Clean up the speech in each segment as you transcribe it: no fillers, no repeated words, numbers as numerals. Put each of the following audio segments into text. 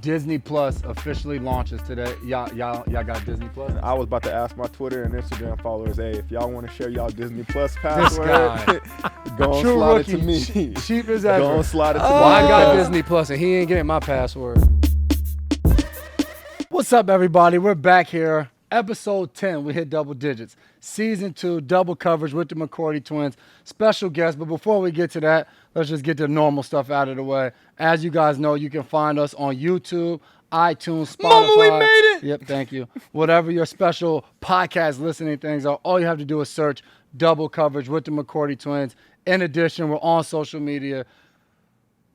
Disney Plus officially launches today. Y'all got Disney Plus? I was about to ask my Twitter and Instagram followers, hey, if y'all want to share y'all Disney Plus This password, guy. go and True slide rookie. it to me. Cheap as Go ever. and slide it to me. Well, I got because Disney Plus, and he ain't getting my password. What's up, everybody? We're back here. Episode 10. We hit double digits. Season 2, double coverage with the McCourty twins. Special guest. But before we get to that, let's just get the normal stuff out of the way. As you guys know, you can find us on YouTube, iTunes, Spotify. Mama, we made it! Yep, thank you. Whatever your special podcast listening things are, all you have to do is search double coverage with the McCourty twins. In addition, we're on social media.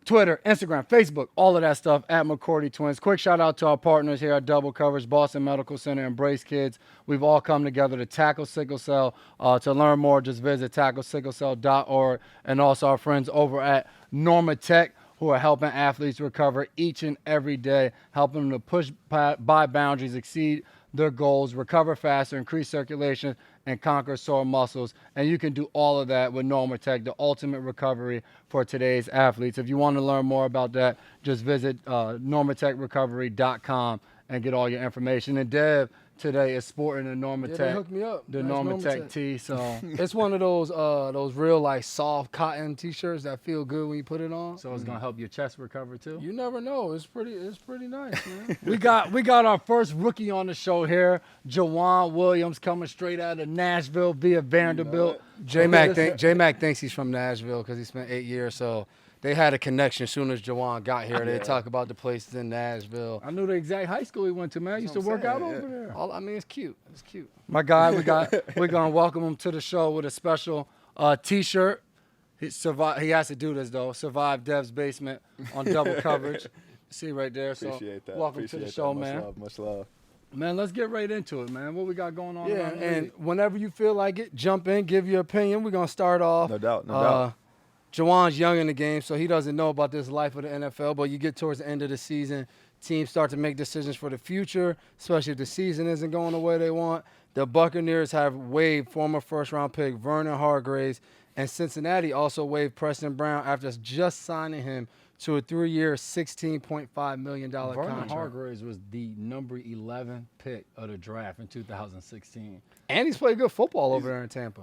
Twitter, Instagram, Facebook, all of that stuff at McCourty Twins. Quick shout out to our partners here at Double Coverage, Boston Medical Center, Embrace Kids. We've all come together to tackle sickle cell. To learn more, just visit tacklesicklecell.org. And also our friends over at Norma Tech, who are helping athletes recover each and every day, helping them to push by boundaries, exceed their goals, recover faster, increase circulation, and conquer sore muscles. And you can do all of that with Norma Tech, the ultimate recovery for today's athletes. If you want to learn more about that, just visit normatechrecovery.com and get all your information. And Dev today is sporting the Norma Yeah, Tech. they hooked me up. The Nice Norma Tech Tech. tee. So It's one of those real like soft cotton T-shirts that feel good when you put it on. it's gonna help your chest recover too. You never know. It's pretty nice, man. We got our first rookie on the show here, Juwan Williams, coming straight out of Nashville via Vanderbilt. J-Mac thinks he's from Nashville because he spent 8 years. So they had a connection as soon as Juwan got here. They talk about the places in Nashville. I knew the exact high school he went to, man. I used to work out over Yeah. there. I mean, it's cute. It's cute. My guy, we're gonna welcome him to the show with a special T-shirt. He has to do this though. Survive Dev's basement on double coverage. See right there. Appreciate that. Welcome Appreciate to the that. show, Much man. love, much love. Man, let's get right into it, man. What we got going on? Yeah, around the and league? whenever you feel like it, jump in, give your opinion. We're gonna start off. No doubt, no doubt. Juwan's young in the game, so he doesn't know about this life of the NFL. But you get towards the end of the season, teams start to make decisions for the future, especially if the season isn't going the way they want. The Buccaneers have waived former first-round pick Vernon Hargreaves, and Cincinnati also waived Preston Brown after just signing him to a 3-year, $16.5 million Vernon contract. Hargreaves was the number 11 pick of the draft in 2016. And he's played good football over there in Tampa.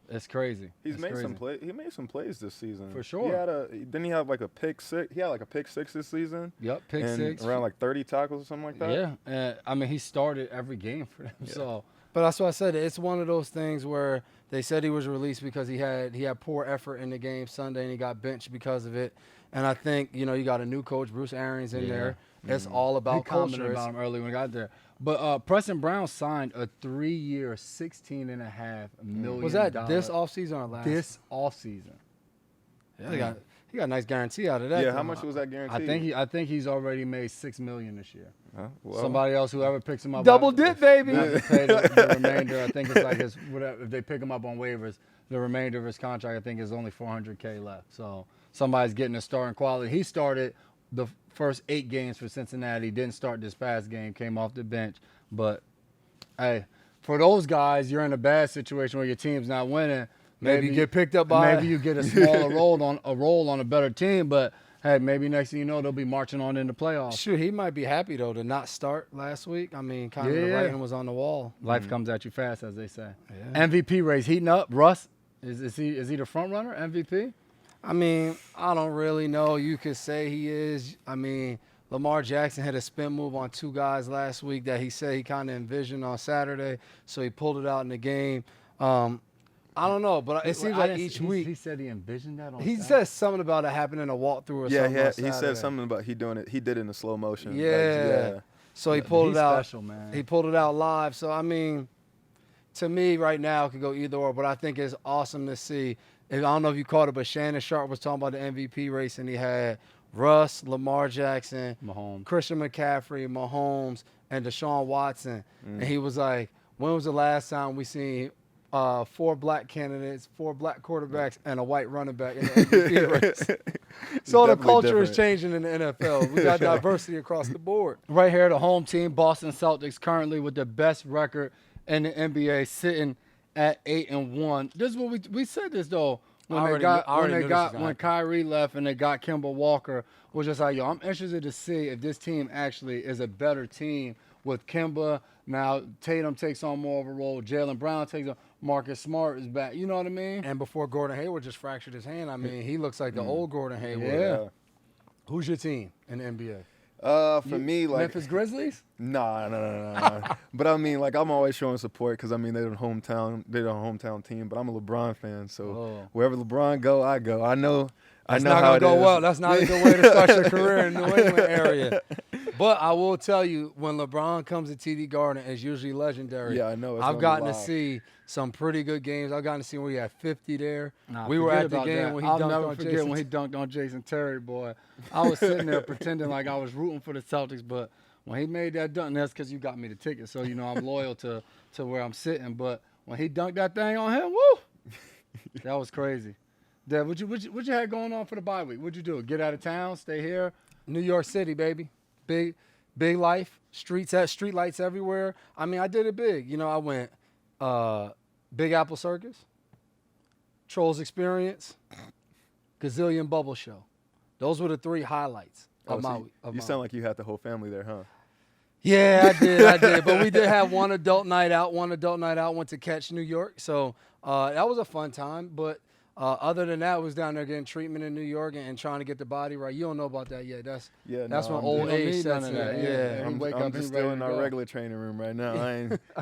It's crazy. He's It's made crazy. some play. He made some plays this season. For sure. Didn't he have like a pick six? He had like a pick six this season. Yep, pick and six. around like 30 tackles or something like that. Yeah, and I mean he started every game for them. So But that's what I said. It's one of those things where they said he was released because he had poor effort in the game Sunday and he got benched because of it. And I think, you got a new coach, Bruce Arians, in there. It's all he about coached culture. about him early when he got there. But Preston Brown signed a 3-year, $16.5 million. Was that this offseason or last? This offseason? Yeah, he got a nice guarantee out of that. Yeah, though. how much was that guaranteed? I think he's already made $6 million this year. Well, Somebody else, whoever picks him up, Double dip, baby. have to pay the remainder. I think it's like his whatever. If they pick him up on waivers, the remainder of his contract, I think, is only $400K left. So somebody's getting a starting quality. He started the first 8 games for Cincinnati. Didn't start this past game. Came off the bench. But hey, for those guys, you're in a bad situation where your team's not winning. Maybe you get picked up by. Maybe you get a smaller role on a better team, but hey, maybe next thing you know they'll be marching on into playoffs. Sure, he might be happy though to not start last week. I mean, kind of the Yeah. writing was on the wall. Life comes at you fast, as they say. Yeah. MVP race heating up. Russ, is he the front runner? MVP? I mean, I don't really know. You could say he is. I mean, Lamar Jackson had a spin move on 2 guys last week that he said he kind of envisioned on Saturday, so he pulled it out in the game. I don't know, but it seems like each week. He said he envisioned that on He Saturday? said something about it happening in a walkthrough or yeah, something. on he said Saturday. something about he doing it. He did it in the slow motion. Like, Yeah. So he pulled He's it out. special, man. He pulled it out live. So I mean, to me right now it could go either or. But I think it's awesome to see. I don't know if you caught it, but Shannon Sharp was talking about the MVP race, and he had Russ, Lamar Jackson, Mahomes. Christian McCaffrey, Mahomes, and Deshaun Watson. And he was like, when was the last time we seen 4 black candidates, 4 black quarterbacks, and a white running back in the MVP race? So the definitely culture is different. changing in the NFL. We got diversity across the board. Right here, the home team, Boston Celtics, currently with the best record in the NBA, sitting at 8-1. This is what we said this though when Kyrie left and they got Kemba Walker, was just like, yo, I'm interested to see if this team actually is a better team with Kemba. Now Tatum takes on more of a role. Jaylen Brown takes on. Marcus Smart is back. You know what I mean? And before Gordon Hayward just fractured his hand, I mean, he looks like the old Gordon Hayward. Yeah. Who's your team in the NBA? For me, like Memphis Grizzlies? No. But I mean, like, I'm always showing support because I mean they're the hometown team. But I'm a LeBron fan, so wherever LeBron go, I go. I know That's how not gonna it go is. well. That's not a good way to start your career in the New England area. But I will tell you, when LeBron comes to TD Garden, it's usually legendary. Yeah, I know. I've gotten to see some pretty good games. I've gotten to see where he had 50 there. Nah, we were at the about game that. when he I'll dunked never on forget Jason. when he dunked on Jason Terry, boy. I was sitting there pretending like I was rooting for the Celtics, but when he made that dunk, that's because you got me the ticket, so you know I'm loyal to where I'm sitting. But when he dunked that thing on him, woo, that was crazy. Dad, what you had going on for the bye week? What'd you do? Get out of town? Stay here? New York City, baby. Big life. Street lights everywhere. I mean, I did it big. You know, I went Big Apple Circus, Trolls Experience, Gazillion Bubble Show. Those were the 3 highlights of my week. You sound like you had the whole family there, huh? Yeah, I did. But we did have one adult night out. Went to Catch New York. So that was a fun time. But other than that, was down there getting treatment in New York and trying to get the body right. You don't know about that yet. That's when old age sets in. Yeah. I'm just still in our regular training room right now.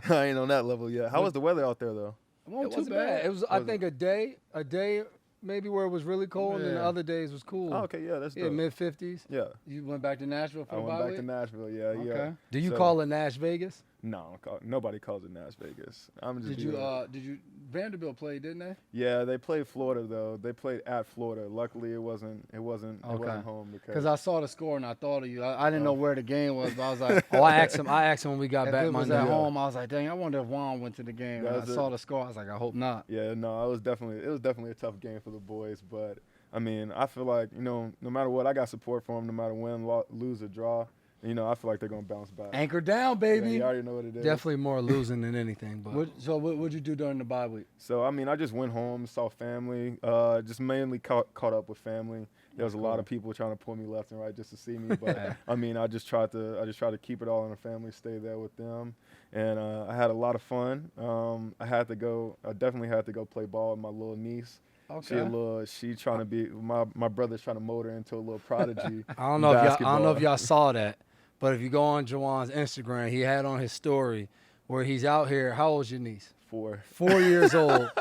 I ain't on that level yet. How was the weather out there, though? It wasn't It too wasn't bad. bad. It was, I think, a day maybe where it was really cold, and then the Yeah. other days was cool. Oh, okay, yeah, that's Yeah, dope. mid-50s. Yeah, You went back to Nashville for I the went bye back week? to Nashville. Yeah, yeah. Okay. Do you So- call it Nash Vegas? No, nobody calls it Nash Vegas. I'm just. Did you Vanderbilt played, didn't they? Yeah, they played Florida though. They played at Florida. Luckily, it wasn't home Because because I saw the score and I thought of you. I didn't know where the game was, but I was like, I asked him when we got if back it was Monday. at home, I was like, dang, I wonder if Juan went to the game. That And I was it. saw the score. I was like, I hope not. yeah, no, it was definitely a tough game for the boys. But I mean, I feel like no matter what, I got support for them. No matter win, lose, or draw. I feel like they're gonna bounce back. Anchor down, Yeah, baby. you already know what it is. Definitely more losing than anything. But What'd you do during the bye week? So I mean, I just went home, saw family, just mainly caught up with family. There was a lot of people trying to pull me left and right just to see me, but I mean, I just tried to keep it all in the family, stay there with them, and I had a lot of fun. I definitely had to go play ball with my little niece. Okay. She trying to be my brother's trying to mold her into a little prodigy. I don't know if basketball. y'all saw that, but if you go on Juwan's Instagram, he had on his story where he's out here. How old's your niece? 4. 4 years old.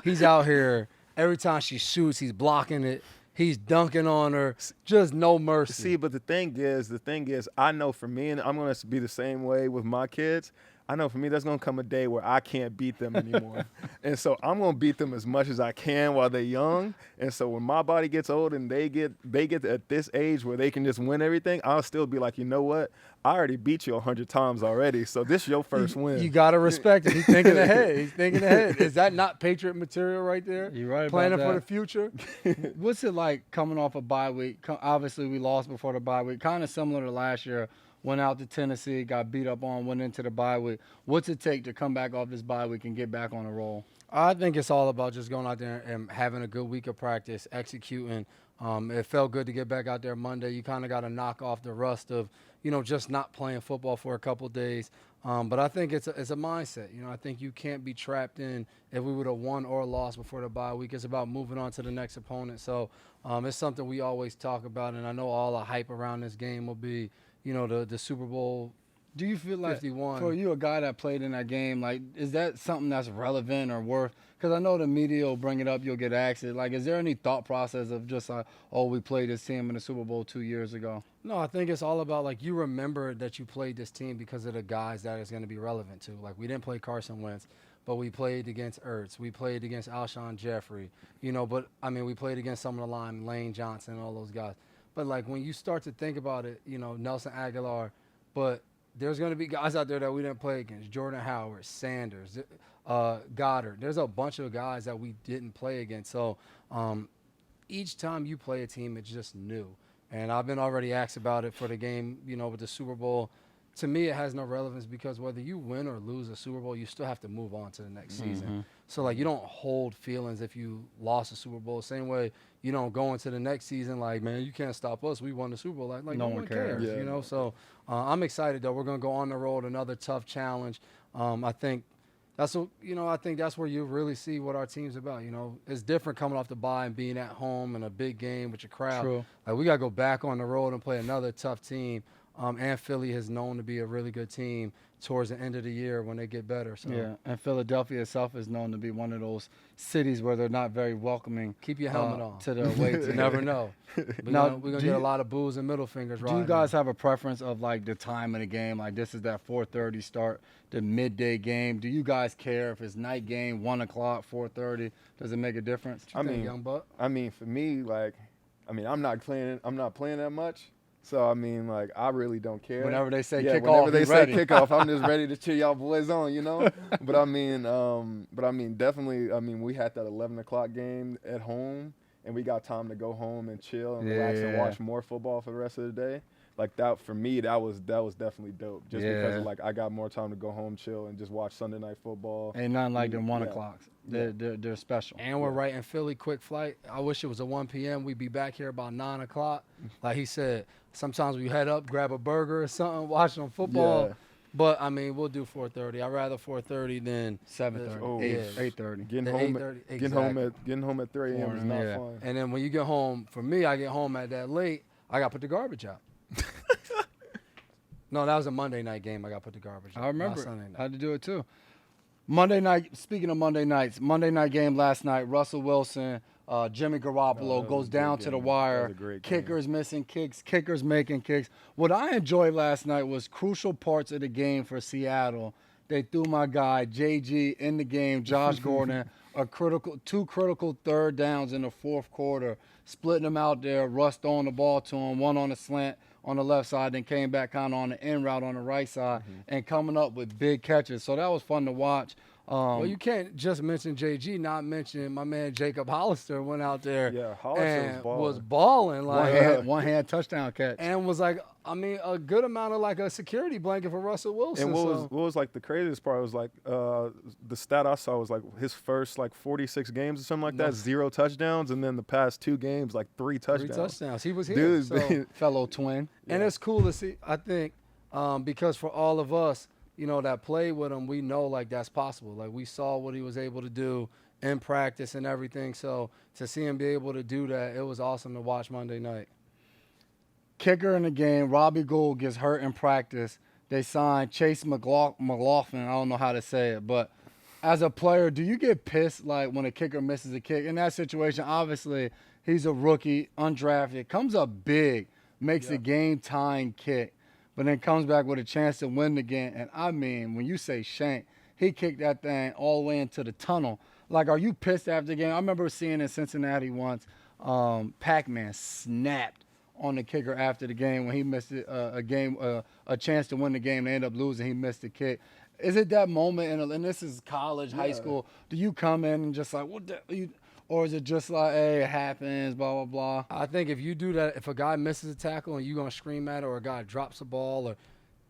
He's out here. Every time she shoots, he's blocking it. He's dunking on her. Just no mercy. See, but the thing is, I know for me, and I'm gonna be the same way with my kids. I know for me, there's gonna come a day where I can't beat them anymore, and so I'm gonna beat them as much as I can while they're young. And so when my body gets old and they get at this age where they can just win everything, I'll still be like, you know what? I already beat you 100 times already, so this is your first win. You gotta respect it. He's thinking ahead. Is that not Patriot material right there? You're right about Planning for that. the future. What's it like coming off a bye week? Obviously, we lost before the bye week. Kind of similar to last year. Went out to Tennessee, got beat up on, went into the bye week. What's it take to come back off this bye week and get back on a roll? I think it's all about just going out there and having a good week of practice, executing. It felt good to get back out there Monday. You kind of got to knock off the rust of, just not playing football for a couple days. But I think it's a mindset. I think you can't be trapped in if we would have won or lost before the bye week. It's about moving on to the next opponent. So it's something we always talk about, and I know all the hype around this game will be, the Super Bowl. Do you feel like, 51. for you, a guy that played in that game, like, is that something that's relevant or worth? Because I know the media will bring it up, you'll get asked it. Like, is there any thought process of just like, we played this team in the Super Bowl 2 years ago? No, I think it's all about, like, you remember that you played this team because of the guys that it's going to be relevant to. Like, we didn't play Carson Wentz, but we played against Ertz. We played against Alshon Jeffrey. But, I mean, we played against some of the line, Lane Johnson and all those guys. But, like, when you start to think about it, Nelson Aguilar, but there's going to be guys out there that we didn't play against. Jordan Howard, Sanders, Goddard. There's a bunch of guys that we didn't play against. So each time you play a team, it's just new. And I've been already asked about it for the game, with the Super Bowl. To me, it has no relevance because whether you win or lose a Super Bowl, you still have to move on to the next season. So, like, you don't hold feelings if you lost a Super Bowl. Same way you don't go into the next season like, man, you can't stop us. We won the Super Bowl. Like no one cares, Yeah. you know? So, I'm excited, though. We're going to go on the road, another tough challenge. I think that's what, I think that's where you really see what our team's about. It's different coming off the bye and being at home in a big game with your crowd. True. Like, we got to go back on the road and play another tough team. And Philly has known to be a really good team towards the end of the year when they get better. So Yeah, and Philadelphia itself is known to be one of those cities where they're not very welcoming. keep your helmet on. To the away team. You never know. Now, We're going to get a lot of boos and middle fingers right Do you guys have a preference of like the time of the game? Like this is that 4:30 start, the midday game. Do you guys care if it's night game, 1 o'clock, 4:30? Does it make a difference? I mean, Young Buck? for me, I'm not playing that much. So I mean, like, I really don't care. Whenever they say yeah, kickoff, whenever they you say ready. kickoff, I'm just ready to cheer y'all boys on, But I mean, definitely. I mean, we had that 11 o'clock game at home, and we got time to go home and chill and relax and watch more football for the rest of the day. Like that for me, that was definitely dope. Just because like I got more time to go home, chill, and just watch Sunday night football. Ain't nothing like them 1 o'clocks. They're special. And we're right in Philly, quick flight. I wish it was a 1 p.m. We'd be back here about 9 o'clock. Like he said, sometimes we head up, grab a burger or something, watch some football. Yeah. But, I mean, we'll do 4:30. I'd rather 4:30 than 7:30, Oh, 8:30. Getting The home, 8:30, getting home at 3 a.m. is not Yeah. fun. And then when you get home, for me, I get home at that late, I got to put the garbage out. No, that was a Monday night game. I got to put the garbage out. I remember. Not Sunday night. I had to do it too. Monday night. Speaking of Monday nights, Monday night game last night. Russell Wilson, Jimmy Garoppolo goes down to the wire. Kickers missing kicks. Kickers making kicks. What I enjoyed last night was crucial parts of the game for Seattle. They threw my guy JG in the game. Josh Gordon, two critical third downs in the fourth quarter, splitting them out there. Russ throwing the ball to him, one on the slant on the left side, then came back kind of on the in route on the right side, and coming up with big catches. So that was fun to watch. Well, you can't just mention JG, not mention my man Jacob Hollister went out there and was balling. Like, one hand touchdown catch. And was like, I mean, a good amount of like a security blanket for Russell Wilson. And what was like the craziest part was like the stat I saw was like his first like 46 games or something like that, 0 touchdowns, and then the past 2 games like 3 touchdowns. 3 touchdowns. He was here. Dude, So, fellow twin. and it's cool to see, I think, because for all of us, that played with him, we know like that's possible. Like we saw what he was able to do in practice and everything. So to see him be able to do that, it was awesome to watch Monday night. Kicker in the game, Robbie Gould gets hurt in practice. They signed Chase McLaughlin. I don't know how to say it, but as a player, do you get pissed like when a kicker misses a kick? In that situation, obviously, he's a rookie, undrafted, comes up big, makes a game-tying kick, but then comes back with a chance to win the game. And I mean, when you say shank, he kicked that thing all the way into the tunnel. Like, are you pissed after the game? I remember seeing in Cincinnati once, Pac-Man snapped on the kicker after the game when he missed a chance to win the game. They end up losing. He missed the kick. Is it that moment, and this is college, high school, do you come in and just like, what the, or is it just like, hey, it happens, blah, blah, blah? I think if you do that, if a guy misses a tackle and you're going to scream at it, or a guy drops a ball, or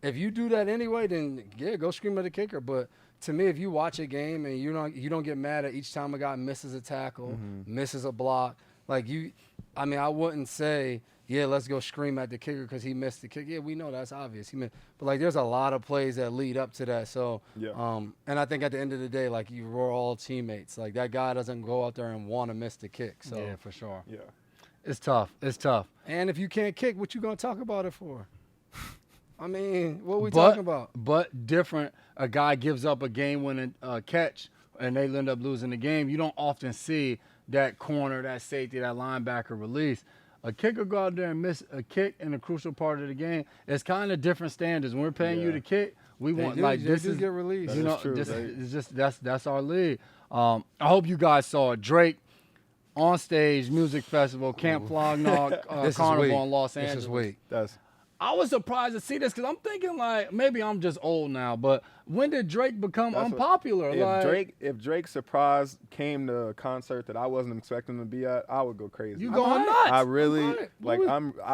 if you do that anyway, then, yeah, go scream at the kicker. But to me, if you watch a game and you don't get mad at each time a guy misses a tackle, misses a block, like I wouldn't say, yeah, let's go scream at the kicker because he missed the kick. Yeah, we know that's obvious. But, like, there's a lot of plays that lead up to that. So, and I think at the end of the day, like, we're all teammates. Like, that guy doesn't go out there and want to miss the kick. So, yeah, for sure. Yeah. It's tough. It's tough. And if you can't kick, what you going to talk about it for? I mean, what are we talking about? But different, a guy gives up a game-winning catch, and they end up losing the game. You don't often see that corner, that safety, that linebacker release. A kicker go out there and miss a kick in a crucial part of the game. It's kind of different standards. When we're paying you to kick, we want this is get released. You know, true, it's just that's our league. I hope you guys saw it. Drake on stage, music festival, Camp Flog Gnaw Carnival in Los Angeles. This is weak. I was surprised to see this because I'm thinking like maybe I'm just old now, but when did Drake become unpopular? If Drake surprise came to a concert that I wasn't expecting to be at, I would go crazy. You going nuts? I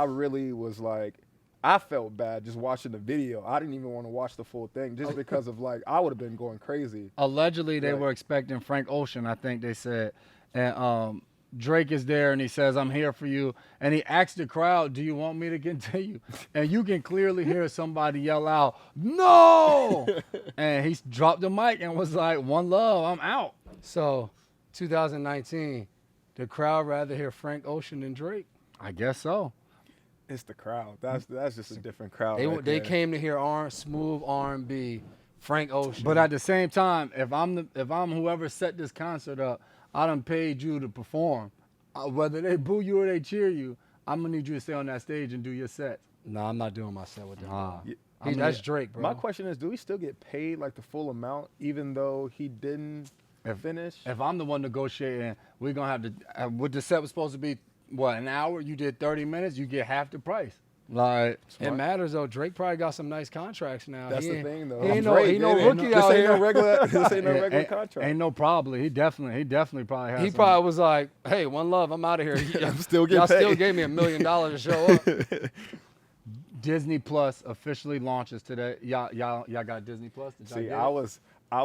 really was like, I felt bad just watching the video. I didn't even want to watch the full thing just because of like I would have been going crazy. Allegedly, they Right. were expecting Frank Ocean, I think they said. And Drake is there, and he says, I'm here for you. And he asks the crowd, do you want me to continue? And you can clearly hear somebody yell out, no! And he dropped the mic and was like, one love, I'm out. So, 2019, the crowd rather hear Frank Ocean than Drake. I guess so. It's the crowd. That's just a different crowd. They right they there. came to hear smooth R&B, Frank Ocean. But at the same time, if I'm whoever set this concert up, I done paid you to perform. Whether they boo you or they cheer you, I'm gonna need you to stay on that stage and do your set. no, I'm not doing my set with them. Yeah, That's Drake, bro. My question is, do we still get paid like the full amount even though he didn't finish? If I'm the one negotiating, we're gonna have to. What the set was supposed to be, what, an hour? You did 30 minutes, you get half the price. Like, It matters though. Drake probably got some nice contracts now. That's He the ain't- thing, though. He ain't no, Drake, he no it rookie ain't, out this here. Ain't no regular, this ain't no Yeah, regular contract. Ain't no probably. He definitely probably has. He some- probably was like, "Hey, one love, I'm out of here. I'm still getting Y'all still paid." gave me $1 million to show up." Disney Plus officially launches today. Y'all got Disney Plus? Did y'all See, get it? I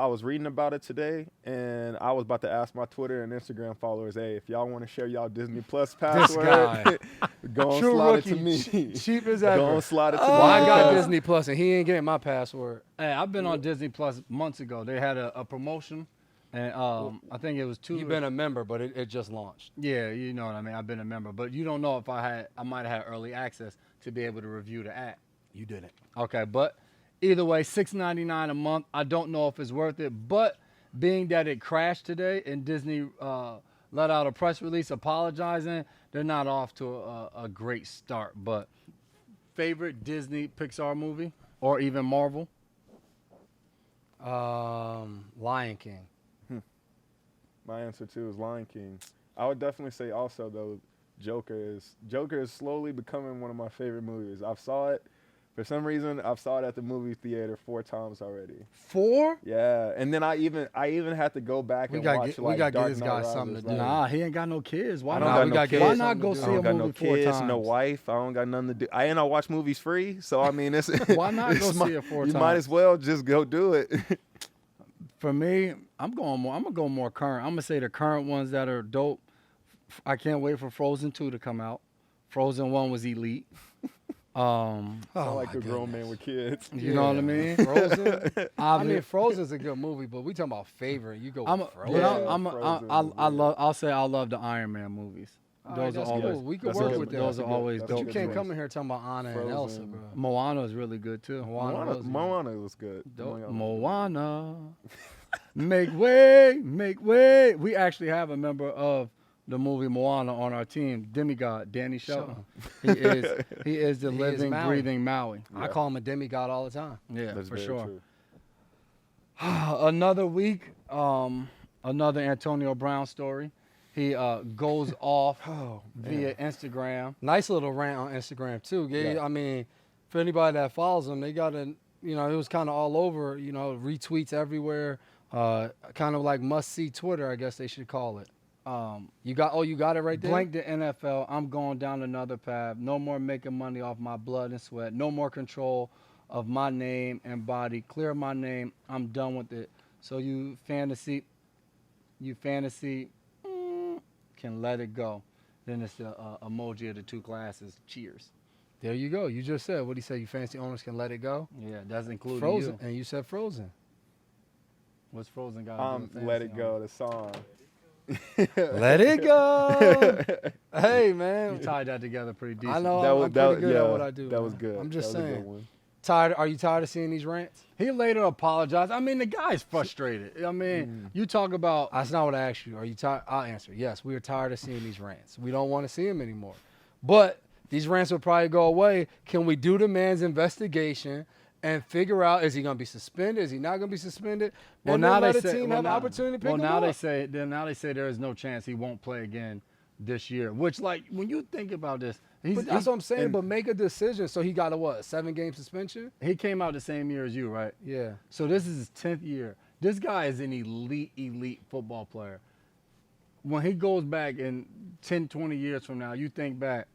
was reading about it today, and I was about to ask my Twitter and Instagram followers, hey, if y'all want to share y'all Disney Plus password, guy. go and True slide rookie, it to me. cheap as Go ever. and slide it to Well, I me. got because- Disney Plus and he ain't getting my password. Hey, I've been on Disney Plus months ago. They had a promotion, and I think it was two. You've been a member, but it just launched. Yeah, you know what I mean. I've been a member, but you don't know if I might have had early access to be able to review the app. You didn't. Okay, but either way, $6.99 a month. I don't know if it's worth it, but being that it crashed today and Disney let out a press release apologizing, they're not off to a great start. But favorite Disney Pixar movie or even Marvel? Lion King. My answer too is Lion King. I would definitely say also though, Joker is slowly becoming one of my favorite movies. I've saw it for some reason. I've saw it at the movie theater 4 times already. 4? Yeah, and then I even had to go back We and gotta watch get- we like gotta get Dark this Knight guy Rises, something to do. like- Nah, he ain't got no kids. Why I don't not? got we no gotta get kids. Why something not to go do. see I a don't got movie no 4 kids, times? no wife. I don't got nothing to do. And I watch movies free, so I mean, it's Why not go it's see it 4 You times? might as well just go do it. For me, I'm gonna go more current. I'm gonna say the current ones that are dope. I can't wait for Frozen 2 to come out. Frozen 1 was elite. Sound like my a grown goodness. man with kids. You know what I mean? Frozen. I mean, Obvi- Frozen's a good movie, but we talking about favorite. You go I'm, with but Frozen. Yeah, I'll say I love the Iron Man movies. All right, Those are that's always cool. We could that's work a good- with that. those are that's a good- always that's a dope. You good can't choice. come in here talking about Anna and Elsa, Frozen. bro. Moana is really good too. Moana was good. Moana. Make way, make way. We actually have a member of the movie Moana on our team, Demigod, Danny Shelton. He is the He is living, Maui. breathing Maui. I call him a demigod all the time. Yeah, That's for very sure. true. Another week, another Antonio Brown story. He goes off via Instagram. Nice little rant on Instagram too. Yeah. I mean, for anybody that follows him, they got it was kind of all over. Retweets everywhere. Kind of like must see Twitter, I guess they should call it. You got it right there. Blank the NFL. I'm going down another path. No more making money off my blood and sweat. No more control of my name and body. Clear my name. I'm done with it. So you fantasy can let it go. Then it's the emoji of the 2 glasses. Cheers. There you go. You just said what he said. You fancy owners can let it go. Yeah, that's including Frozen, you. and you said Frozen. What's Frozen got to do with Let fantasy It Go, the song. Let it go. Hey man, You tied that together pretty decent. I know. That was I'm pretty good yeah, at what I do. That man. was good. I'm just That was a good saying. one. Tired? Are you tired of seeing these rants? He later apologized. I mean, the guy's frustrated. I mean, you talk about That's not what I asked you. Are you tired? I'll answer. Yes, we are tired of seeing these rants. We don't want to see them anymore. But these rants will probably go away. Can we do the man's investigation and figure out, is he going to be suspended? Is he not going to be suspended? Well, And now then they let a say team well, have now, an opportunity to pick well, him now up. they say there is no chance he won't play again this year. Which, like, when you think about this, But that's what I'm saying. But make a decision. So he got a what? 7-game suspension? he came out the same year as you, right? Yeah. So this is his 10th year. This guy is an elite football player. When he goes back in 10, 20 years from now, you think back,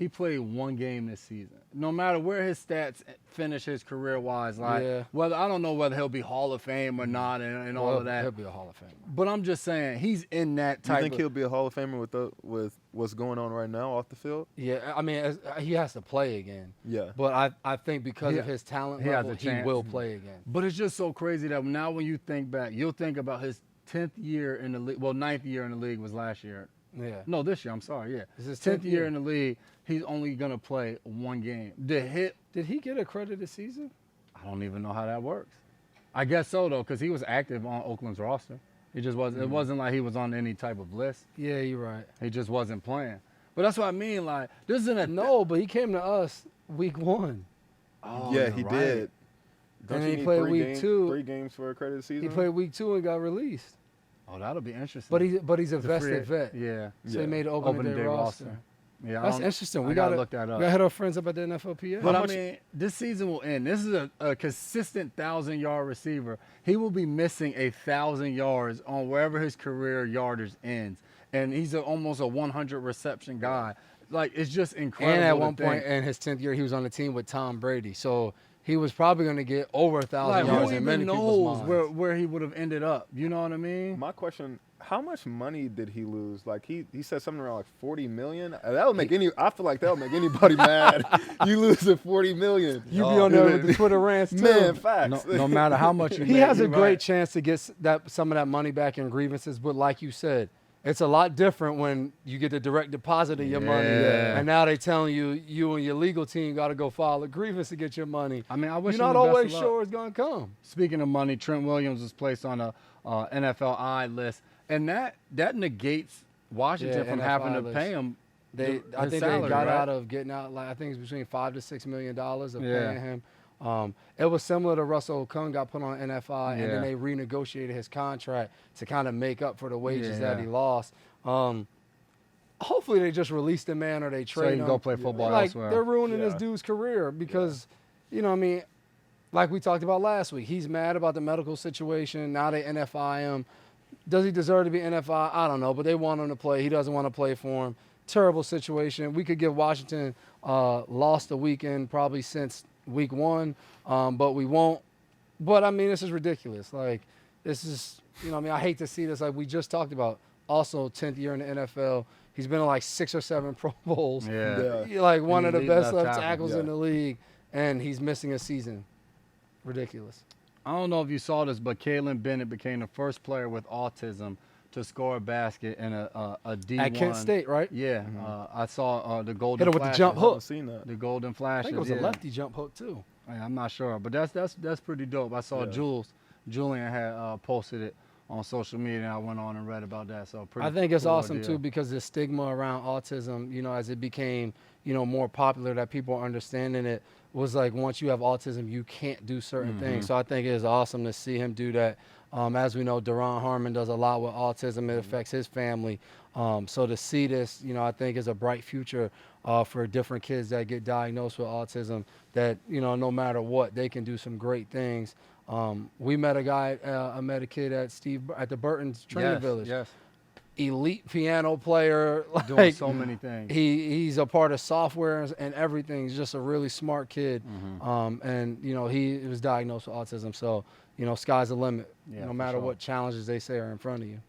he played one game this season. No matter where his stats finish his career-wise, like whether I don't know whether he'll be Hall of Fame or not and all of that. He'll be a Hall of Famer. But I'm just saying, he's in that type You think he'll be a Hall of Famer with what's going on right now off the field? Yeah, I mean, he has to play again. Yeah. But I think because of his talent level, he will play again. But it's just so crazy that now when you think back, you'll think about his 10th year in the league. Well, 9th year in the league was last year. Yeah. No, this year. I'm sorry. Yeah. This is 10th year in the league. He's only going to play one game. Did he get a credited season? I don't even know how that works. I guess so, though, because he was active on Oakland's roster. He just wasn't. It wasn't like he was on any type of list. Yeah, you're right. He just wasn't playing. But that's what I mean. Like, this isn't a no, but he came to us week 1. Oh, yeah, he did. Don't and he played week 2. 3 games for a credited season. He played week 2 and got released. Oh, that'll be interesting. But he's a vested vet. Yeah. So he made an opening day roster. Yeah, that's interesting. We gotta look that up. We gotta hit our friends up at the NFLPA. But I mean, this season will end. This is a consistent 1,000-yard receiver. He will be missing 1,000 yards on wherever his career yardage ends, and he's almost a 100 reception guy. Like, it's just incredible. And at one point in his 10th year, he was on the team with Tom Brady. So he was probably going to get over 1,000 yards in many people's minds. Where he would have ended up. You know what I mean? My question: how much money did he lose? Like he said something around like $40 million. That would make I feel like that would make anybody mad. You losing $40 million. You be on there with the Twitter rants too. Man, facts. No matter how much you he make, has a great chance to get some of that money back in grievances. But like you said, it's a lot different when you get the direct deposit of your money, and now they telling you and your legal team got to go file a grievance to get your money. I mean, I wish you're not always sure it's gonna come. Speaking of money, Trent Williams was placed on a NFLI list, and that negates Washington from having to pay him. I think salary, they got right? out of getting out. Like I think it's between $5 to $6 million of paying him. It was similar to Russell Okung got put on NFI, and then they renegotiated his contract to kind of make up for the wages that he lost. Hopefully they just release the man or they trade him. So he can go play football elsewhere. They're ruining this dude's career because, you know what I mean, like we talked about last week, he's mad about the medical situation. Now they NFI him. Does he deserve to be NFI? I don't know, but they want him to play. He doesn't want to play for him. Terrible situation. We could give Washington lost a weekend probably since week 1, but we won't. But, I mean, this is ridiculous. Like, this is, you know what I mean, I hate to see this. Like we just talked about, also 10th year in the NFL. He's been in like 6 or 7 Pro Bowls. Like one of the best left tackles in the league, and he's missing a season. Ridiculous. I don't know if you saw this, but Kalen Bennett became the first player with autism to score a basket in a D1. At Kent State, right? Yeah. I saw the golden hit him with the jump hook. Seen that. The golden flashes. I think it was a lefty jump hook, too. I'm not sure, but that's pretty dope. I saw Julian had posted it on social media, and I went on and read about that. So pretty. I think it's cool awesome idea. too, because the stigma around autism, you know, as it became, you know, more popular, that people are understanding it, was like once you have autism, you can't do certain things. So I think it is awesome to see him do that. As we know, Deron Harmon does a lot with autism. It affects his family. So to see this, you know, I think is a bright future for different kids that get diagnosed with autism, that, you know, no matter what, they can do some great things. We met a kid at the Burton's Training Village. Yes. Elite piano player. Doing so many things. He's a part of software and everything. He's just a really smart kid. And, you know, he was diagnosed with autism. So, you know, sky's the limit, no matter what challenges they say are in front of you.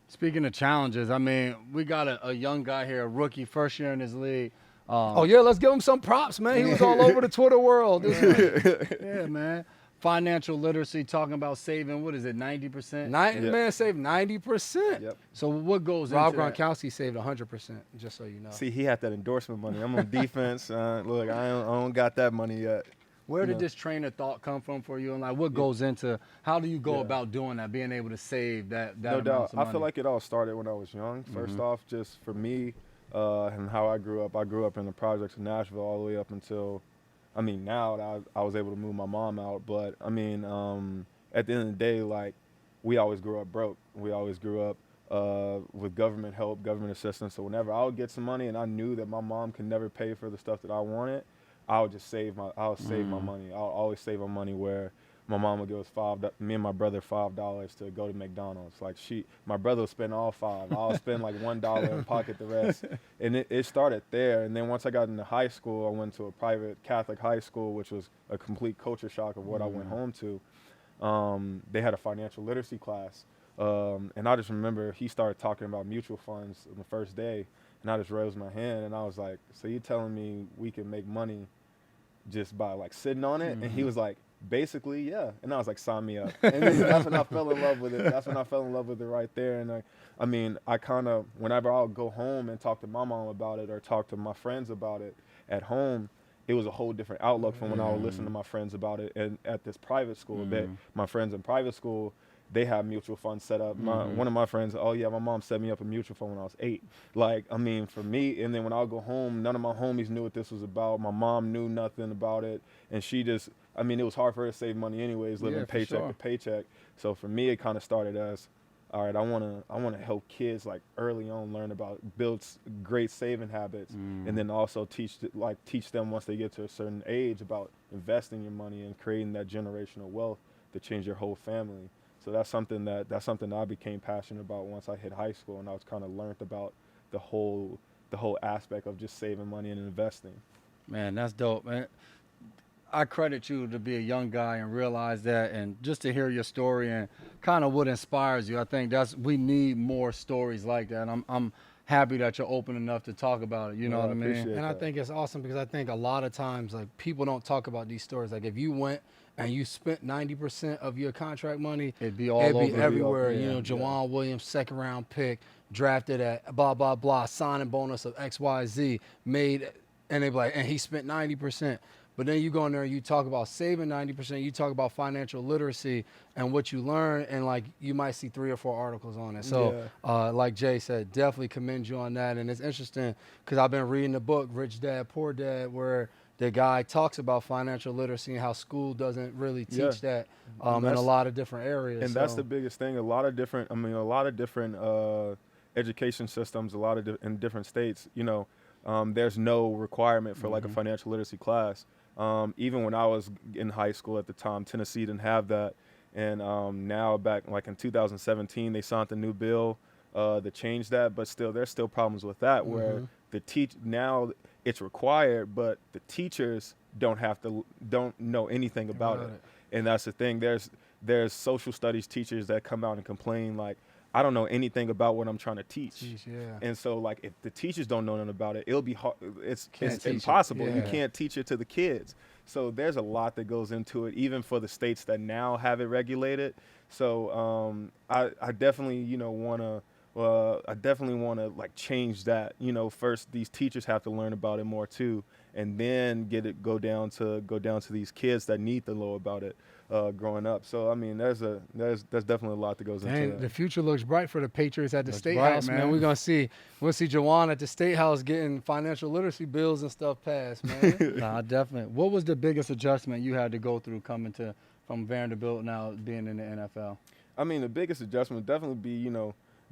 Speaking of challenges, I mean, we got a young guy here, a rookie, first year in his league. Let's give him some props, man. He was all over the Twitter world this week. Yeah, man. Financial literacy, talking about saving, what is it, 90%? Man saved 90%. Yep. So what goes Rob into Gronkowski saved 100%, just so you know. See, he had that endorsement money. I'm on defense. Look, I don't got that money yet. Where did this train of thought come from for you? And like, what goes into, how do you go about doing that, being able to save that No amount doubt. of money? I feel like it all started when I was young. First off, just for me and how I grew up in the projects in Nashville all the way up until, I mean, now that I was able to move my mom out. But, I mean, at the end of the day, like, we always grew up broke. We always grew up with government help, government assistance. So whenever I would get some money and I knew that my mom could never pay for the stuff that I wanted, I would just save my money. I'll always save my money where my mom would give us me and my brother $5 to go to McDonald's. Like my brother would spend all $5. I'll spend like $1 and pocket the rest. And it started there. And then once I got into high school, I went to a private Catholic high school, which was a complete culture shock of what I went home to. They had a financial literacy class. And I just remember he started talking about mutual funds on the first day. And I just raised my hand and I was like, so you telling me we can make money just by like sitting on it? And he was like, basically, yeah. And I was like, sign me up. And that's when I fell in love with it. That's when I fell in love with it right there. And I kind of, whenever I'll go home and talk to my mom about it or talk to my friends about it at home, it was a whole different outlook from when I would listen to my friends about it. And at this private school, my friends in private school, they have mutual funds set up. One of my friends, oh yeah, my mom set me up a mutual fund when I was 8. Like, I mean, for me, and then when I'll go home, none of my homies knew what this was about. My mom knew nothing about it. And she just, I mean, it was hard for her to save money anyways, living paycheck to paycheck. So for me, it kind of started as, all right, I want to help kids like early on build great saving habits, and then also teach them once they get to a certain age about investing your money and creating that generational wealth to change your whole family. So that's something that I became passionate about once I hit high school, and I was kind of learned about the whole aspect of just saving money and investing. Man, that's dope, man. I credit you to be a young guy and realize that, and just to hear your story and kind of what inspires you. I think we need more stories like that. And I'm happy that you're open enough to talk about it. You know what I mean? And I think it's awesome because I think a lot of times like people don't talk about these stories. Like if you went and you spent 90% of your contract money, it'd be everywhere. You know, Juwan Williams, 2nd round pick, drafted at blah blah blah, signing bonus of XYZ, made, and they be like, and he spent 90%. But then you go in there and you talk about saving 90%, you talk about financial literacy and what you learn, and like you might see 3 or 4 articles on it. So like Jay said, definitely commend you on that. And it's interesting because I've been reading the book, Rich Dad, Poor Dad, where the guy talks about financial literacy and how school doesn't really teach that in a lot of different areas. And that's the biggest thing. A lot of different education systems, in different states, you know, there's no requirement for like a financial literacy class. Even when I was in high school at the time, Tennessee didn't have that. And now back like in 2017, they signed the new bill that changed that. But still, there's still problems with that where now it's required, but the teachers don't know anything about it. And that's the thing. There's social studies teachers that come out and complain like, I don't know anything about what I'm trying to teach. And so like if the teachers don't know nothing about it, it'll be hard. It's impossible. You can't teach it to the kids. So there's a lot that goes into it, even for the states that now have it regulated. So I definitely, want to like change that. First these teachers have to learn about it more too, and then go down to these kids that need to know about it growing up. So I mean, there's definitely a lot that goes into that. The future looks bright for the Patriots at the State House, man. We'll see Juwan at the State House getting financial literacy bills and stuff passed, man. Nah, definitely. What was the biggest adjustment you had to go through coming from Vanderbilt now being in the NFL? I mean, the biggest adjustment would definitely be,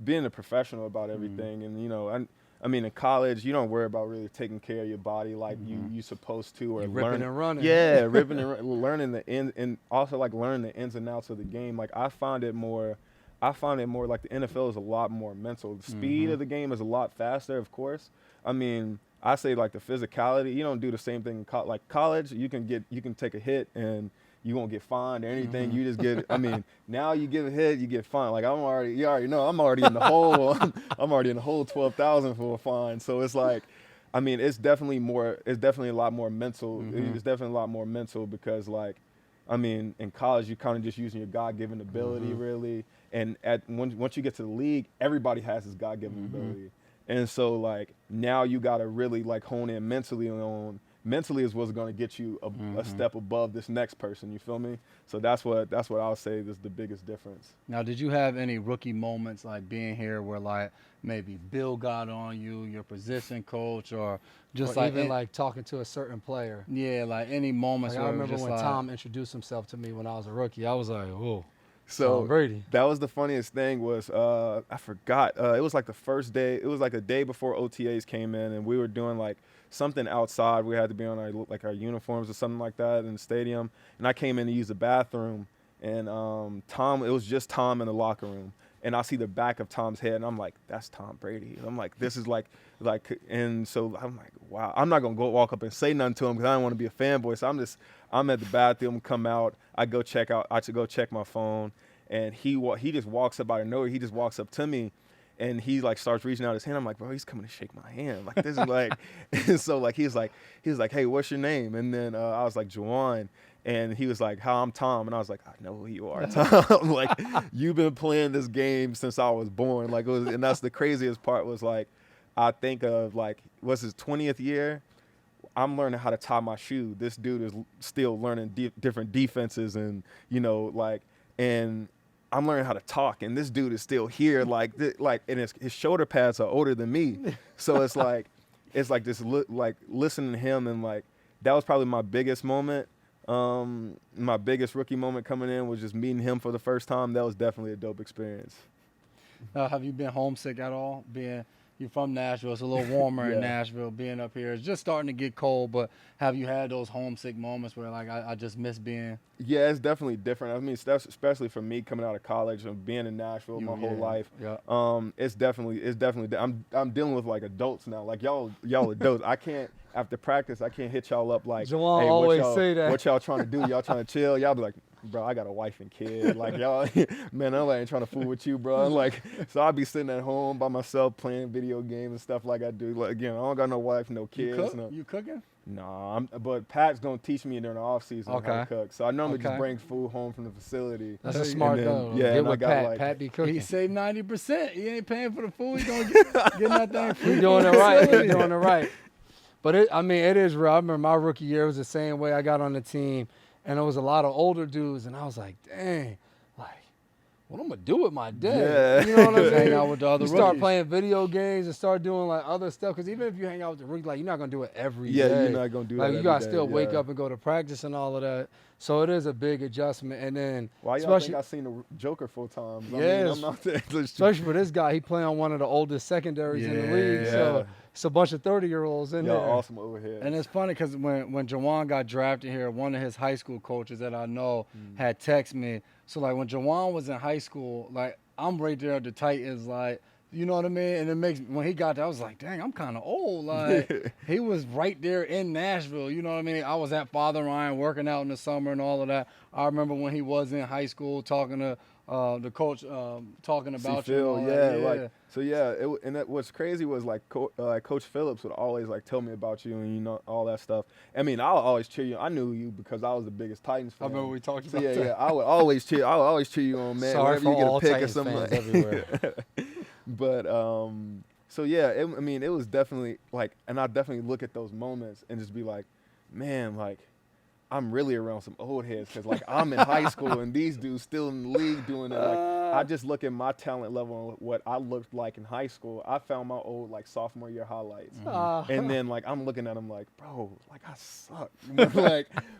being a professional about everything. And, I mean, in college, you don't worry about really taking care of your body like you supposed to, or ripping and running. Yeah, ripping and learning and also like learning the ins and outs of the game. Like I find it more like the NFL is a lot more mental. The speed of the game is a lot faster, of course. I mean, I say like the physicality. You don't do the same thing in like college. You can take a hit and you won't get fined or anything. You just get, I mean, now you give a hit, you get fined. Like you already know, I'm already in the hole. I'm already in the hole 12,000 for a fine. So it's like, I mean, it's definitely a lot more mental. It's definitely a lot more mental because like, I mean, in college, you're kind of just using your God-given ability really. And once you get to the league, everybody has this God-given ability. And so like, now you got to really like hone in mentally is what's going to get you a step above this next person. You feel me? So that's what I'll say is the biggest difference. Now, did you have any rookie moments like being here where like maybe Bill got on you, your position coach, or just or like even like talking to a certain player? Yeah, like any moments. Like where I remember when like, Tom introduced himself to me when I was a rookie. I was like, whoa. So Tom Brady. That was the funniest thing was I forgot. It was like the first day. It was like the day before OTAs came in, and we were doing like something outside. We had to be on our uniforms or something like that in the stadium. And I came in to use the bathroom, and it was just Tom in the locker room. And I see the back of Tom's head, and I'm like, that's Tom Brady. And I'm like, this is like, and so I'm like, wow. I'm not gonna go walk up and say nothing to him because I don't want to be a fanboy. So I'm at the bathroom, come out, I go check my phone, and he just walks up out of nowhere. He just walks up to me, and he like starts reaching out his hand. I'm like, bro, he's coming to shake my hand. Like this is like, and so like he's like, hey, what's your name? And then I was like, Juwan. And he was like, hi, I'm Tom. And I was like, I know who you are, Tom. Like, you've been playing this game since I was born. Like, and that's the craziest part was, like, I think of, like, what's his 20th year? I'm learning how to tie my shoe. This dude is still learning different defenses and, you know, like, and I'm learning how to talk. And this dude is still here. Like and his shoulder pads are older than me. So it's like this, like, listening to him and, like, that was probably my biggest moment. My biggest rookie moment coming in was just meeting him for the first time. That was definitely a dope experience. Have you been homesick at all? You're from Nashville. It's a little warmer in Nashville. Being up here, it's just starting to get cold. But have you had those homesick moments where, like, I just miss being? Yeah, it's definitely different. I mean, especially for me coming out of college and being in Nashville my whole life. Yeah. It's definitely. I'm dealing with like adults now. Like y'all adults. I can't. After practice, I can't hit y'all up like, Juwan hey, always say that. What y'all trying to do? Y'all trying to chill? Y'all be like, bro, I got a wife and kid. Like, y'all, man, I ain't trying to fool with you, bro. Like, so I'll be sitting at home by myself playing video games and stuff like I do. Like, again, I don't got no wife, no kids. You cooking? Nah, but Pat's going to teach me during the off season how to cook. So I normally just bring food home from the facility. That's a smart though. Yeah, get and with Pat. Pat be cooking. He saved 90%. He ain't paying for the food. He going to get that thing free. He's doing it right. He's doing it right. But it is real. I remember my rookie year was the same way. I got on the team, and it was a lot of older dudes, and I was like, dang, like, what I'm going to do with my day? Yeah. You know what I'm saying? Hang out with the other You start rookies. playing video games and start doing, like, other stuff. Because even if you hang out with the rookies, like, you're not going to do it every day. Yeah, you're not going to do that Like, you every got to day, still wake up and go to practice and all of that. So it is a big adjustment. And then, why y'all think I seen the Joker full time? Yes. I'm not there. Especially for this guy, he playing on one of the oldest secondaries in the league. Yeah. So it's a bunch of 30-year-olds in there. Awesome overhead. And it's funny because when Juwan got drafted here, one of his high school coaches that I know had texted me. So, like, when Juwan was in high school, like, I'm right there at the Titans, like, you know what I mean? And it makes when he got there, I was like, dang, I'm kind of old. Like, he was right there in Nashville. You know what I mean? I was at Father Ryan working out in the summer and all of that. I remember when he was in high school talking to the coach, talking about Phil, you. like, so what's crazy was like Coach Phillips would always like tell me about you and, you know, all that stuff. I mean, I'll always cheer you. I knew you because I was the biggest Titans fan. I remember we talked about that. that. Yeah, I would always cheer you on, man. Sorry Whenever for you get all a pick Titans or something. fans everywhere. But so yeah, it was definitely like, and I definitely look at those moments and just be like, man, like, I'm really around some old heads because, like, I'm in high school and these dudes still in the league doing it. Like, I just look at my talent level and what I looked like in high school. I found my old, like, sophomore year highlights. And then, like, I'm looking at them like, bro, like, I suck.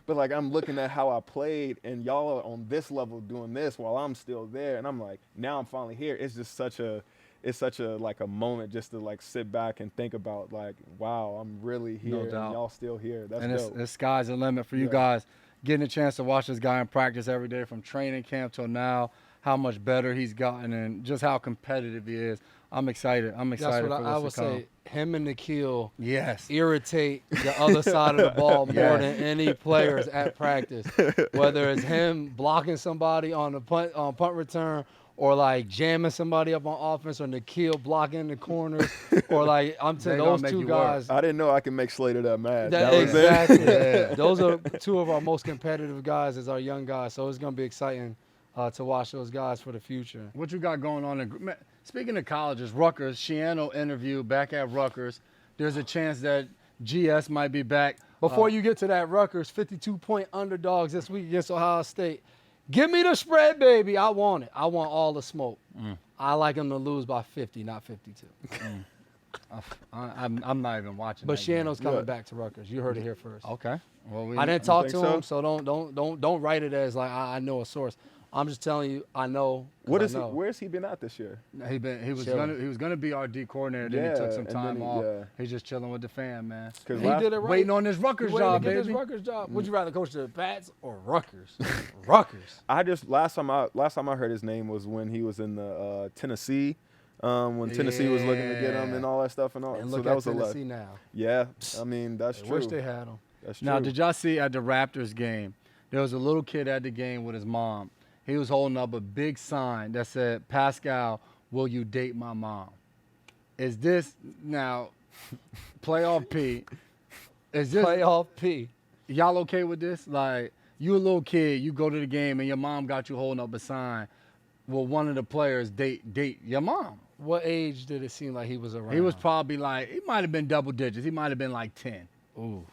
But I'm looking at how I played and y'all are on this level doing this while I'm still there. And I'm like, now I'm finally here. It's just such a like a moment just to like sit back and think about like, wow, I'm really here No and doubt. y'all still here. That's And dope. the sky's the limit for you guys. Getting a chance to watch this guy in practice every day from training camp till now, how much better he's gotten and just how competitive he is. I'm excited. That's for what what's I to would come. say. Him and Nikhil Yes. irritate the other side of the ball more Yes. than any players at practice. Whether it's him blocking somebody on the punt return, or like jamming somebody up on offense, or Nikhil blocking the corners, or like I'm telling They gonna those make two you guys. I didn't know I could make Slater that mad. That, That was it. exactly. Yeah. Those are two of our most competitive guys as our young guys. So it's gonna be exciting to watch those guys for the future. What you got going on? Speaking of colleges, Rutgers, Shiano interview back at Rutgers. There's a chance that GS might be back. Before you get to that, Rutgers 52-point underdogs this week against Ohio State. Give me the spread, baby. I want it. I want all the smoke. I like them to lose by 50, not 52. I'm not even watching. But that game. Shiano's coming back to Rutgers. You heard it here first. Okay. Well, I didn't talk think to so? him, so don't write it as like I know a source. I'm just telling you, I know. What I is he? know. Where's he been at this year? He was Chilling. gonna be our D coordinator. Then he took some and time then off. He's just chilling with the fam, man. Because He did it right. Waiting on this Rutgers Waiting job, to get baby. this Rutgers job. Would you rather coach the Pats or Rutgers? Rutgers. I just last time I heard his name was when he was in the Tennessee, when Tennessee was looking to get him and all that stuff and all. And so look that at was a lot. Tennessee now. Yeah, I mean that's I true. wish they had him. That's true. Now, did y'all see at the Raptors game? There was a little kid at the game with his mom. He was holding up a big sign that said, "Pascal, will you date my mom?" Is this now playoff P? Is this Playoff P. y'all okay with this? Like, you a little kid, you go to the game and your mom got you holding up a sign. Will one of the players date your mom? What age did it seem like he was around? He was probably like, he might have been double digits. He might have been like 10. Ooh.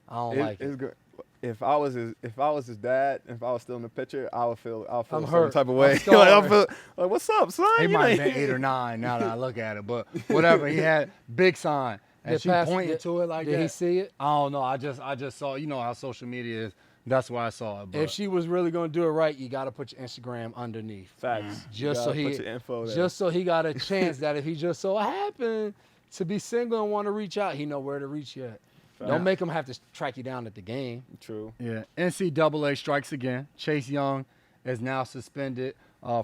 I don't like it. It's good. If I was his dad, if I was still in the picture, I'll feel I'm some hurt. type of I'm way. Like, scarred. I'll feel like, what's up, son? He You might know? have been 8 or 9 now that I look at it, but whatever. He had big sign, and Did she Pas- pointed did- to it like Did that. he see it? I don't know. I just saw. You know how social media is. That's why I saw it. But If she was really going to do it right, you got to put your Instagram underneath. Facts. You Just so gotta he, put your info there. just so he got a chance that if he just so happened to be single and want to reach out, he know where to reach you at. Facts. Don't make him have to track you down at the game. True. yeah, NCAA strikes again. Chase Young is now suspended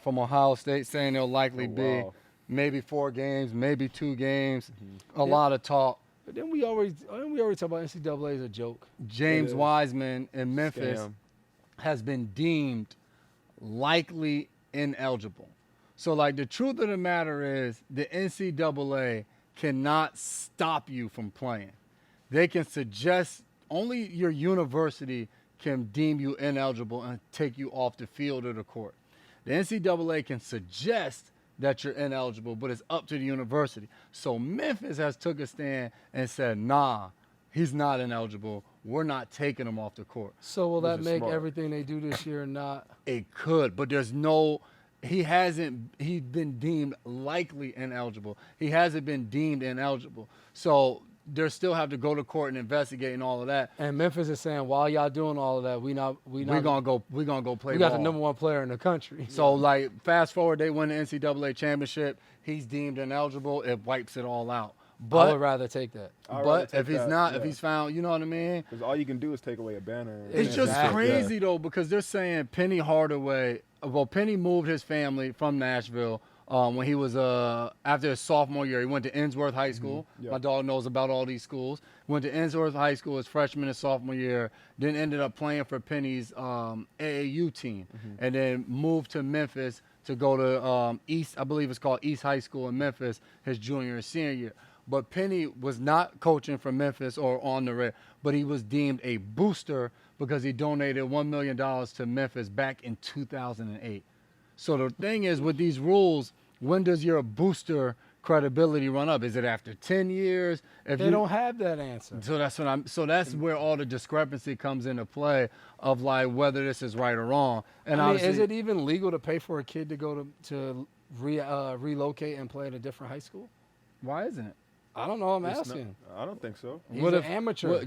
from Ohio State, saying it'll likely Oh, be wow. maybe 4 games, maybe 2 games. A Yeah. lot of talk. But then we always talk about NCAA as a joke. James is. Wiseman in Memphis Scam. has been deemed likely ineligible. So, like, the truth of the matter is the NCAA cannot stop you from playing. They can suggest, only your university can deem you ineligible and take you off the field or the court. The NCAA can suggest that you're ineligible, but it's up to the university. So Memphis has took a stand and said, nah, he's not ineligible. We're not taking him off the court. So will Which that is make smart. everything they do this year not? It could, but he's been deemed likely ineligible. He hasn't been deemed ineligible. So they still have to go to court and investigate and all of that. And Memphis is saying, while y'all doing all of that, we're We're gonna go play we got ball. the number 1 player in the country. So, like, fast forward, they win the NCAA championship. He's deemed ineligible. It wipes it all out. I But would rather take that. I'd rather but take if he's that, not, if yeah. he's found, you know what I mean? Because all you can do is take away a banner. It's just Exactly. crazy though, because they're saying Penny Hardaway. Well, Penny moved his family from Nashville when he was after his sophomore year. He went to Innsworth High School. Yep. My dog knows about all these schools. Went to Innsworth High School his freshman and sophomore year. Then ended up playing for Penny's AAU team, and then moved to Memphis to go to East. I believe it's called East High School in Memphis his junior and senior year. But Penny was not coaching for Memphis or on the red, but he was deemed a booster because he donated $1 million to Memphis back in 2008. So the thing is, with these rules, when does your booster credibility run up? Is it after 10 years? If They don't have that answer. So that's where all the discrepancy comes into play of like whether this is right or wrong. And I mean, is obviously- it even legal to pay for a kid to go to relocate and play at a different high school? why isn't it? I don't know. I'm It's not- asking. I don't think so. He's an amateur.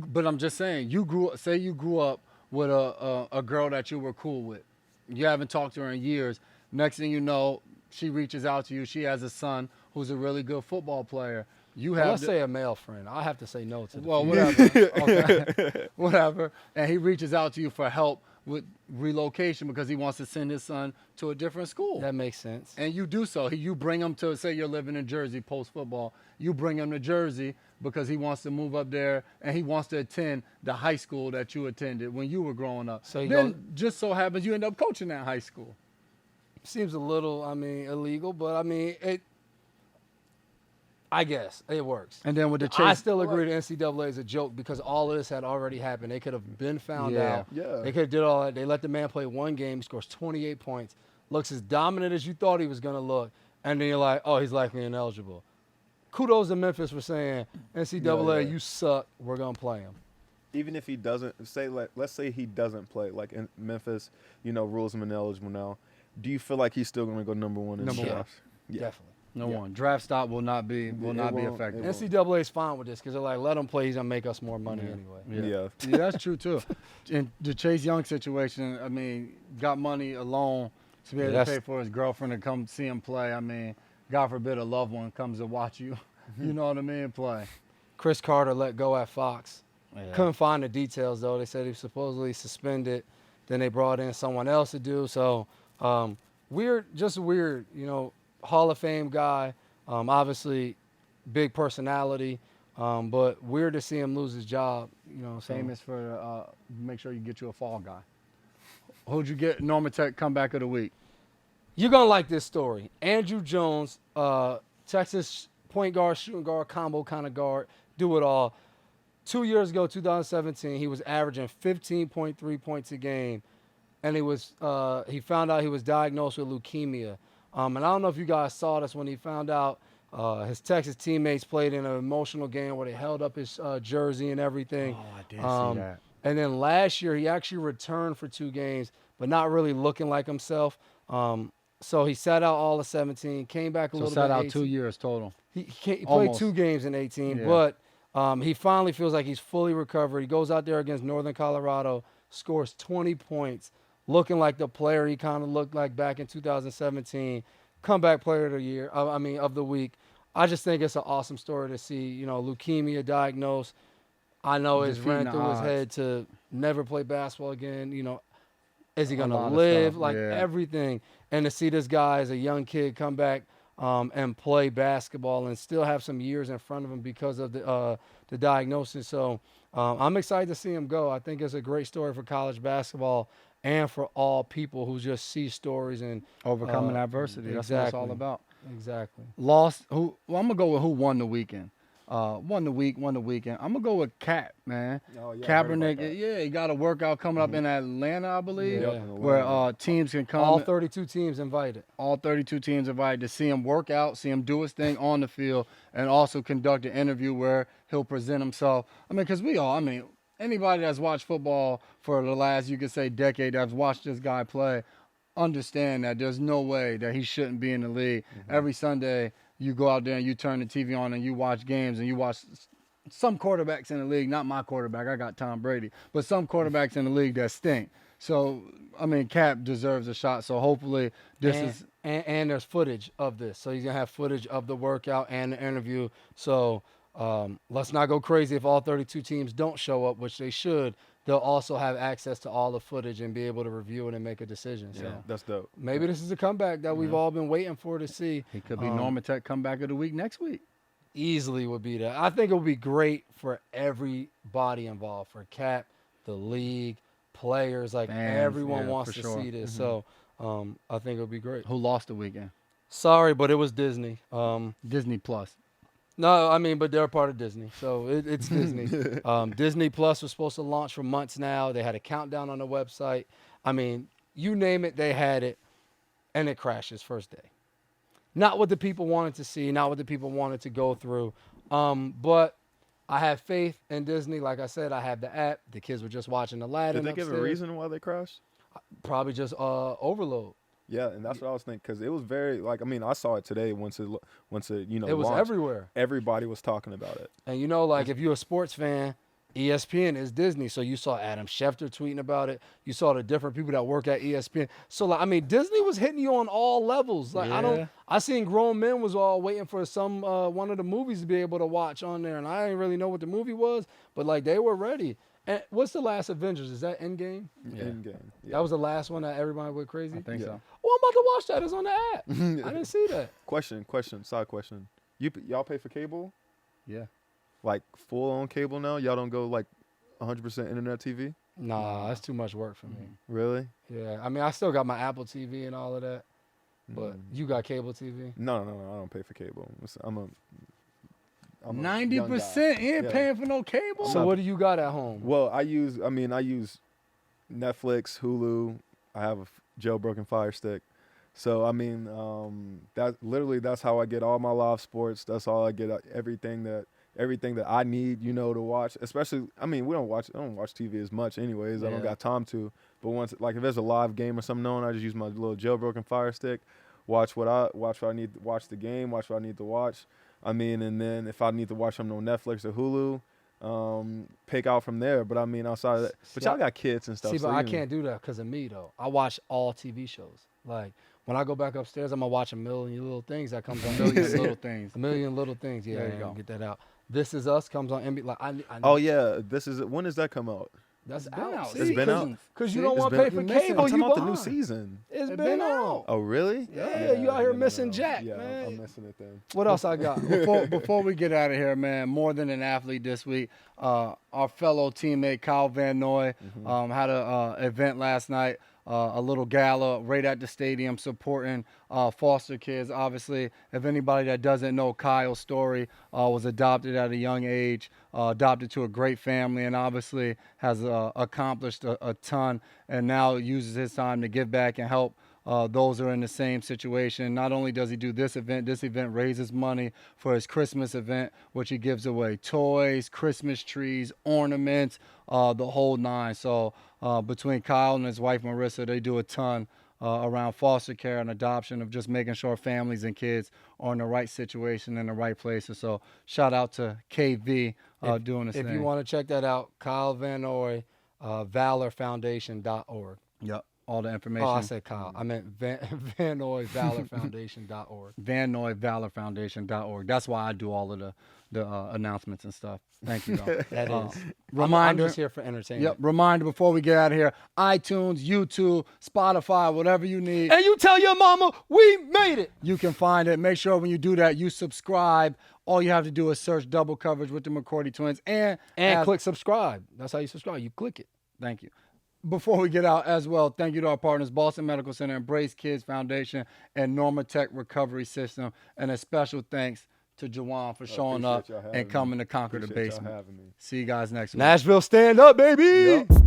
But I'm just saying, you grew up with a girl that you were cool with. You haven't talked to her in years. Next thing you know, she reaches out to you. She has a son who's a really good football player. You have Let's the- say a male friend. I have to say no to the well, female. whatever. Okay. Whatever. And he reaches out to you for help with relocation because he wants to send his son to a different school. That makes sense. And you do so. You bring him to, say you're living in Jersey post-football. You bring him to Jersey because he wants to move up there and he wants to attend the high school that you attended when you were growing up. So then just so happens you end up coaching that high school. Seems a little, illegal, but I guess it works. And then with the I chase, still agree the NCAA is a joke because all of this had already happened. They could have been found Yeah. out. Yeah. They could have did all that. They let the man play one game, scores 28 points, looks as dominant as you thought he was going to look, and then you're like, oh, he's likely ineligible. Kudos to Memphis for saying, NCAA, Yeah. you suck. We're going to play him. Even if he doesn't let's say he doesn't play, like in Memphis, rules him ineligible now. Do you feel like he's still going to go number one in the Number one. draft? Yeah. Definitely. No Yeah. one. Draft stock will not be won't- effective. it won't. NCAA is fine with this because they're like, let him play. He's gonna make us more money Yeah. anyway. Yeah. Yeah, that's true too. In the Chase Young situation, I mean, got money alone to be able to pay for his girlfriend to come see him play. I mean, God forbid a loved one comes to watch you. You know what I mean? Play. Chris Carter let go at Fox. Yeah. Couldn't find the details though. They said he was supposedly suspended. Then they brought in someone else to do. So weird, just weird. You know, Hall of Fame guy. Obviously, big personality. But weird to see him lose his job. You know, so. Famous for make sure you get you a fall guy. Who'd you get? Norma Tech comeback of the week. You're gonna like this story. Andrew Jones, Texas point guard, shooting guard, combo kind of guard, do it all. 2 years ago, 2017, he was averaging 15.3 points a game, and he found out he was diagnosed with leukemia. And I don't know if you guys saw this when he found out. His Texas teammates played in an emotional game where they held up his jersey and everything. Oh, I did see that. And then last year, he actually returned for 2 games, but not really looking like himself. So he sat out all of 17, came back a little bit. Sat out 18. 2 years total. He played Almost. 2 games in 18, Yeah. but he finally feels like he's fully recovered. He goes out there against Northern Colorado, scores 20 points, looking like the player he kind of looked like back in 2017. Comeback player of the year, of the week. I just think it's an awesome story to see, you know, leukemia diagnosed. I know it's ran Defeating through the his odds. head to never play basketball again. You know, is he A going to lot of live? stuff, Like yeah. everything. And to see this guy as a young kid come back and play basketball and still have some years in front of him because of the diagnosis. So I'm excited to see him go. I think it's a great story for college basketball and for all people who just see stories and Overcoming adversity. That's what it's all exactly. about. Exactly. Lost. I'm gonna go with who won the weekend. Won the weekend. I'm gonna go with Cap, man. Oh, yeah, I heard about Kaepernick. that. Yeah, he got a workout coming up in Atlanta, I believe, Yeah. where teams can come. All 32 teams invited. All 32 teams invited to see him work out, see him do his thing on the field, and also conduct an interview where he'll present himself. I mean, because anybody that's watched football for the last, you could say, decade, that's watched this guy play, understand that there's no way that he shouldn't be in the league. Every Sunday, you go out there and you turn the TV on and you watch games and you watch some quarterbacks in the league, not my quarterback, I got Tom Brady, but some quarterbacks in the league that stink. So, I mean, Cap deserves a shot. So hopefully And there's footage of this. So he's going to have footage of the workout and the interview. So let's not go crazy if all 32 teams don't show up, which they should. They'll also have access to all the footage and be able to review it and make a decision. So That's dope. maybe this is a comeback that we've all been waiting for to see. he could be Norma Tech comeback of the week next week. Easily would be that. I think it would be great for everybody involved, for Cap, the league, players. Like Fans, everyone yeah, wants for to sure. see this. So I think it would be great. Who lost the weekend? Sorry, but it was Disney. Disney Plus. No, I mean, but they're part of Disney, so it's Disney. Disney Plus was supposed to launch for months now. They had a countdown on the website. I mean, you name it, they had it, and it crashes first day. Not what the people wanted to see, not what the people wanted to go through. But I have faith in Disney. Like I said, I have the app. The kids were just watching Aladdin. Did they give a upstairs. reason why they crashed? Probably just overload. Yeah, and that's what I was thinking because it was very I saw it today once it It was launched. everywhere. Everybody was talking about it. And like if you're a sports fan, ESPN is Disney. So you saw Adam Schefter tweeting about it. You saw the different people that work at ESPN. So Disney was hitting you on all levels. Yeah. I seen grown men was all waiting for some one of the movies to be able to watch on there, and I didn't really know what the movie was, but they were ready. And what's the last Avengers? Is that Endgame? Yeah. In game. Yeah. That was the last one that everybody went crazy. I think Yeah. so. Oh, I'm about to watch that. It's on the app. I didn't see that. Side question. Y'all pay for cable? Yeah. Like full on cable now? Y'all don't go 100% internet TV? Nah, that's too much work for me. Really? Yeah, I still got my Apple TV and all of that, but you got cable TV. No, I don't pay for cable. I'm a 90% you ain't Yeah. paying for no cable. So what do you got at home? Well, I use Netflix, Hulu. I have a jailbroken Fire Stick. So that's how I get all my live sports. That's all I get. Everything that I need, to watch. Especially, I don't watch TV as much, anyways. I don't Yeah. got time to. But once, if there's a live game or something on, I just use my little jailbroken Fire Stick. watch what I need, watch the game, watch what I need to watch. I mean, and then if I need to watch something on Netflix or Hulu, pick out from there. But I mean, outside of that, but y'all got kids and stuff. See, so but I can't do that because of me, though. I watch all TV shows. Like, when I go back upstairs, I'm going to watch a million little things that comes on. A million little things. A million little things. Yeah, There you go. get that out. This Is Us comes on NBA. Like, I Oh yeah, when does that come out? That's It's been out. See, It's been out? Because you See? don't It's want to been- pay for you're missing- cable. I'm talking You about the new behind. season. It's It been been on. out. Oh really? Yeah, you out here missing Jack, Yeah, man. I'm missing it then. What else I got? Before we get out of here, man, more than an athlete this week, our fellow teammate Kyle Van Noy had an event last night, a little gala right at the stadium supporting foster kids. Obviously, if anybody that doesn't know Kyle's story, was adopted at a young age, adopted to a great family, and obviously has accomplished a ton, and now uses his time to give back and help those who are in the same situation. Not only does he do this event raises money for his Christmas event, which he gives away toys, Christmas trees, ornaments, the whole nine. So between Kyle and his wife Marissa, they do a ton around foster care and adoption, of just making sure families and kids are in the right situation in the right places. So shout out to KV doing this thing. If you want to check that out, Kyle Van Noy, valorfoundation.org. Yep. All the information. Oh, I said Kyle. I meant Van Noy, valorfoundation.org. VanNoyValorFoundation.org. That's why I do all of the announcements and stuff. Thank you, though. That is. Reminder. I'm just here for entertainment. Yep. Reminder before we get out of here: iTunes, YouTube, Spotify, whatever you need. And you tell your mama we made it. You can find it. Make sure when you do that, you subscribe. All you have to do is search Double Coverage with the McCourty Twins and Click subscribe. That's how you subscribe. You click it. Thank you. Before we get out as well, thank you to our partners, Boston Medical Center, Embrace Kids Foundation, and Norma Tech Recovery System. And a special thanks to Juwan for showing up appreciate y'all having and coming me. to conquer the Appreciate y'all basement. having me. See you guys next week. Nashville, stand up, baby. Yep.